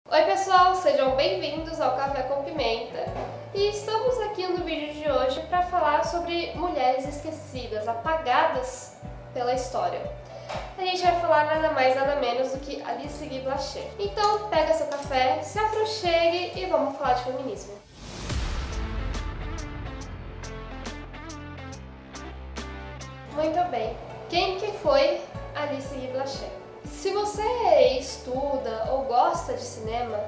Oi pessoal, sejam bem-vindos ao Café com Pimenta e estamos aqui no vídeo de hoje para falar sobre mulheres esquecidas, apagadas pela história. A gente vai falar nada mais nada menos do que Alice Guy Blaché. Então pega seu café, se aproxime e vamos falar de feminismo. Muito bem, quem que foi Alice Guy Blaché? Se você estuda ou gosta de cinema,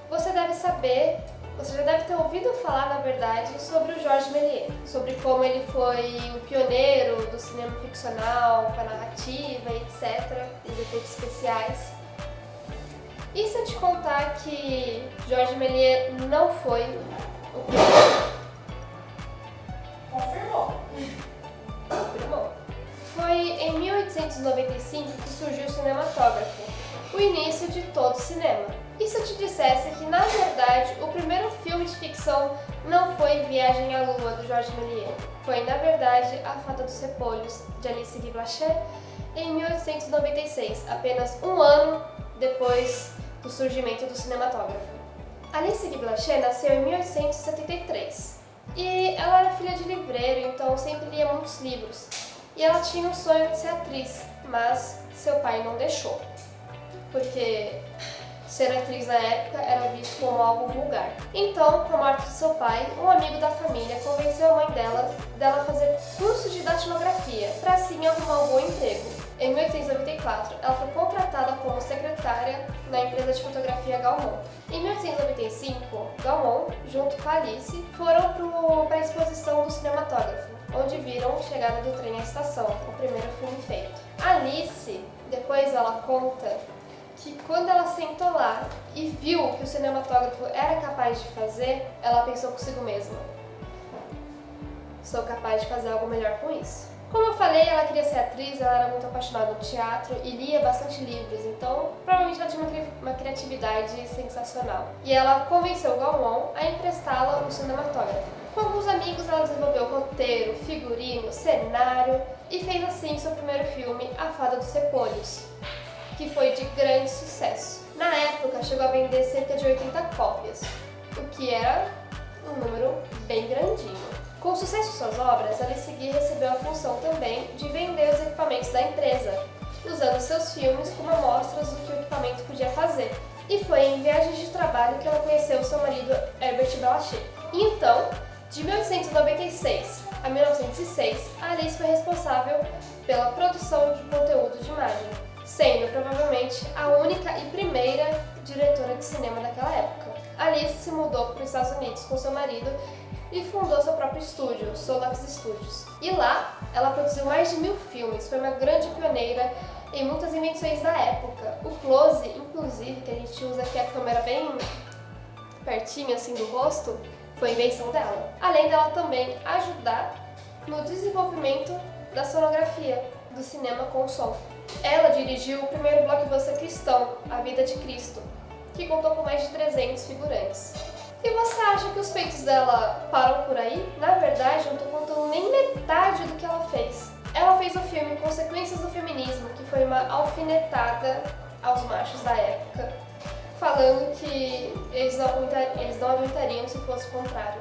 você deve saber, você já deve ter ouvido falar, na verdade, sobre o Georges Méliès, sobre como ele foi o pioneiro do cinema ficcional, com a narrativa, etc., os efeitos especiais. E se eu te contar que Georges Méliès não foi o pioneiro? Confirmou. Foi em 1895 que surgiu o cinematógrafo, o início de todo o cinema. E se eu te dissesse que, na verdade, o primeiro filme de ficção não foi Viagem à Lua, do Georges Méliès, foi, na verdade, A Fada dos Repolhos, de Alice Guy Blaché, em 1896, apenas um ano depois do surgimento do cinematógrafo. Alice Guy Blaché nasceu em 1873 e ela era filha de livreiro, então sempre lia muitos livros. E ela tinha o sonho de ser atriz, mas seu pai não deixou, porque ser atriz na época era visto como algo vulgar. Então, com a morte de seu pai, um amigo da família convenceu a mãe dela a fazer curso de datilografia, para assim arrumar um bom emprego. Em 1894, ela foi contratada como secretária na empresa de fotografia Gaumont. Em 1895, Gaumont, junto com Alice, foram para a exposição do cinematógrafo, onde viram a chegada do trem à estação, o primeiro filme feito. Alice, depois ela conta que quando ela sentou lá e viu o que o cinematógrafo era capaz de fazer, ela pensou consigo mesma: sou capaz de fazer algo melhor com isso. Como eu falei, ela queria ser atriz, ela era muito apaixonada no teatro e lia bastante livros, então provavelmente ela tinha uma criatividade sensacional. E ela convenceu Gaumont a emprestá-la o cinematógrafo. Com alguns amigos, ela desenvolveu roteiro, figurino, cenário e fez assim seu primeiro filme, A Fada dos Repolhos, que foi de grande sucesso. Na época, chegou a vender cerca de 80 cópias, o que era um número bem grandinho. Com o sucesso de suas obras, Alice Guy recebeu a função também de vender os equipamentos da empresa, usando seus filmes como amostras do que o equipamento podia fazer. E foi em viagens de trabalho que ela conheceu seu marido Herbert Blaché. E então, de 1896 a 1906, a Alice foi responsável pela produção de conteúdo de imagem, sendo provavelmente a única e primeira diretora de cinema daquela época. Alice se mudou para os Estados Unidos com seu marido e fundou seu próprio estúdio, Solax Studios. E lá, ela produziu mais de 1000 filmes, foi uma grande pioneira em muitas invenções da época. O close, inclusive, que a gente usa aqui a câmera bem pertinho assim do rosto, foi invenção dela. Além dela também ajudar no desenvolvimento da sonografia, do cinema com som. Ela dirigiu o primeiro blockbuster cristão, A Vida de Cristo, que contou com mais de 300 figurantes. E você acha que os feitos dela param por aí? Na verdade, eu não estou contando nem metade do que ela fez. Ela fez o filme Consequências do Feminismo, que foi uma alfinetada aos machos da época, falando que eles não aguentariam se fosse o contrário.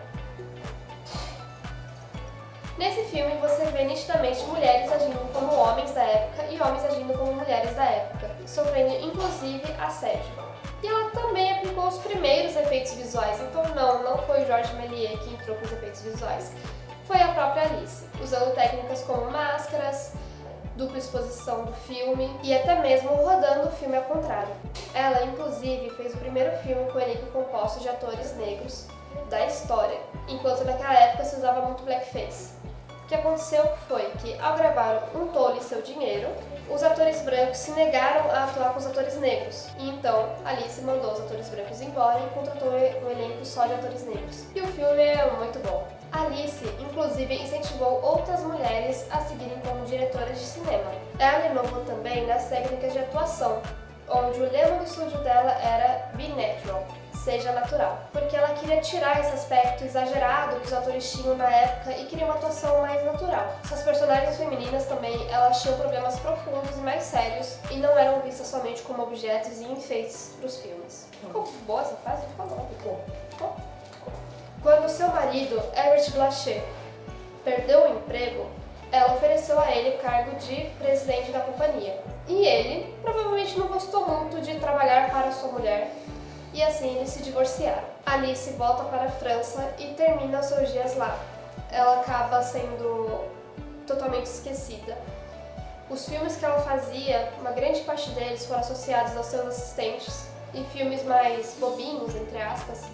Nesse filme você vê nitidamente mulheres agindo como homens da época e homens agindo como mulheres da época, sofrendo inclusive assédio. E ela também aplicou os primeiros efeitos visuais, então não foi o Georges Méliès que entrou com os efeitos visuais, foi a própria Alice, usando técnicas como máscaras, dupla exposição do filme e até mesmo rodando o filme ao contrário. Ela, inclusive, fez o primeiro filme com elenco composto de atores negros da história, enquanto naquela época se usava muito blackface. O que aconteceu foi que, ao gravar Um Tolo e Seu Dinheiro, os atores brancos se negaram a atuar com os atores negros. E então, Alice mandou os atores brancos embora e contratou um elenco só de atores negros. E o filme é muito bom. Alice, inclusive, incentivou outras mulheres a seguirem como diretoras de cinema. Ela inovou também nas técnicas de atuação, onde o lema do estúdio dela era Be Natural, seja natural, porque ela queria tirar esse aspecto exagerado que os atores tinham na época e queria uma atuação mais natural. Suas personagens femininas também, elas tinham problemas profundos e mais sérios e não eram vistas somente como objetos e enfeites para os filmes. Ficou boa essa frase? Ficou. Quando seu marido, Herbert Blanchet, perdeu o emprego, ela ofereceu a ele o cargo de presidente da companhia. E ele provavelmente não gostou muito de trabalhar para sua mulher, e assim eles se divorciaram. Alice volta para a França e termina seus dias lá. Ela acaba sendo totalmente esquecida. Os filmes que ela fazia, uma grande parte deles foram associados aos seus assistentes, e filmes mais bobinhos, entre aspas,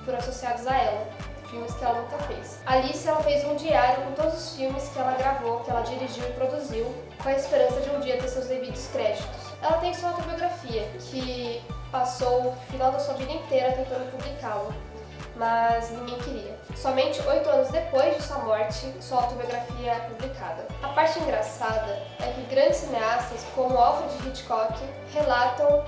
foram associados a ela. Filmes que ela nunca fez. Alice, ela fez um diário com todos os filmes que ela gravou, que ela dirigiu e produziu, com a esperança de um dia ter seus devidos créditos. Ela tem sua autobiografia, que passou o final da sua vida inteira tentando publicá-la, mas ninguém queria. Somente 8 anos depois de sua morte, sua autobiografia é publicada. A parte engraçada é que grandes cineastas, como Alfred Hitchcock, relatam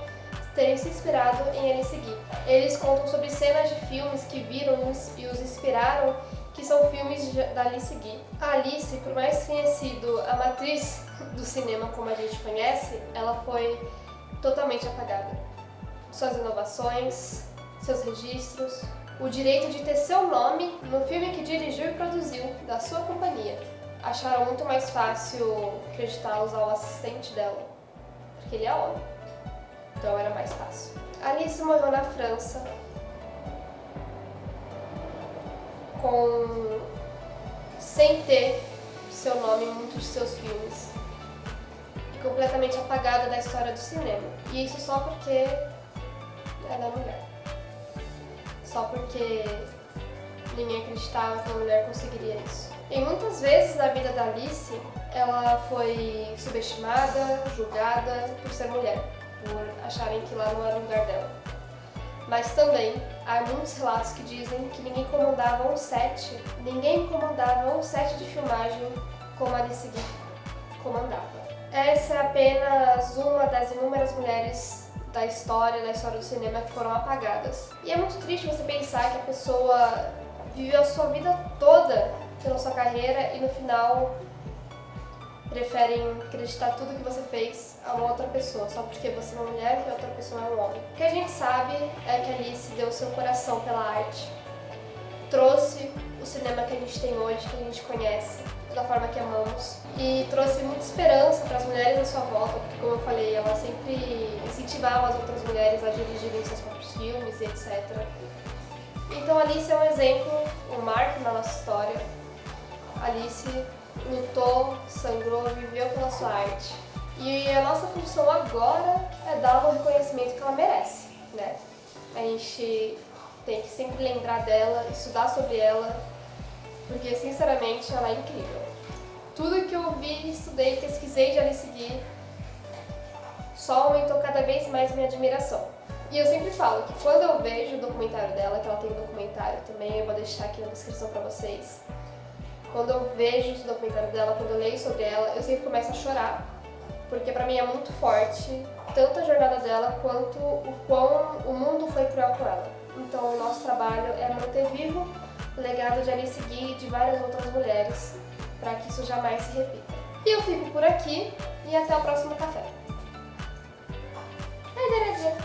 terem se inspirado em Alice Guy. Eles contam sobre cenas de filmes que viram e os inspiraram, que são filmes da Alice Guy. A Alice, por mais que tenha sido a matriz do cinema como a gente conhece, ela foi totalmente apagada. Suas inovações, seus registros, o direito de ter seu nome no filme que dirigiu e produziu, da sua companhia. Acharam muito mais fácil acreditá-los ao assistente dela, porque ele é homem. Então era mais fácil. Alice morreu na França sem ter seu nome em muitos de seus filmes e completamente apagada da história do cinema. E isso só porque ela é mulher. Só porque ninguém acreditava que uma mulher conseguiria isso. E muitas vezes na vida da Alice, ela foi subestimada, julgada por ser mulher, por acharem que lá não era o lugar dela. Mas também há muitos relatos que dizem que ninguém comandava um set de filmagem como a Alice Guy comandava. Essa é apenas uma das inúmeras mulheres da história do cinema que foram apagadas. E é muito triste você pensar que a pessoa viveu a sua vida toda pela sua carreira e no final preferem acreditar tudo que você fez a uma outra pessoa, só porque você é uma mulher e a outra pessoa é um homem. O que a gente sabe é que Alice deu seu coração pela arte, trouxe o cinema que a gente tem hoje, que a gente conhece, da forma que amamos, e trouxe muita esperança para as mulheres à sua volta, porque, como eu falei, ela sempre incentivava as outras mulheres a dirigirem seus próprios filmes e etc. Então Alice é um exemplo, um marco na nossa história. Alice lutou, sangrou, viveu pela sua arte. E a nossa função agora é dar o reconhecimento que ela merece, né? A gente tem que sempre lembrar dela, estudar sobre ela, porque sinceramente ela é incrível. Tudo que eu vi, estudei, pesquisei de Alice Guy só aumentou cada vez mais minha admiração. E eu sempre falo que quando eu vejo o documentário dela, que ela tem um documentário também, eu vou deixar aqui na descrição pra vocês. Quando eu vejo o documentário dela, quando eu leio sobre ela, eu sempre começo a chorar. Porque pra mim é muito forte, tanto a jornada dela, quanto o quão o mundo foi cruel com ela. Então o nosso trabalho é manter vivo o legado de Alice Guy e de várias outras mulheres, para que isso jamais se repita. E eu fico por aqui, e até o próximo café. Ai, Deradinha.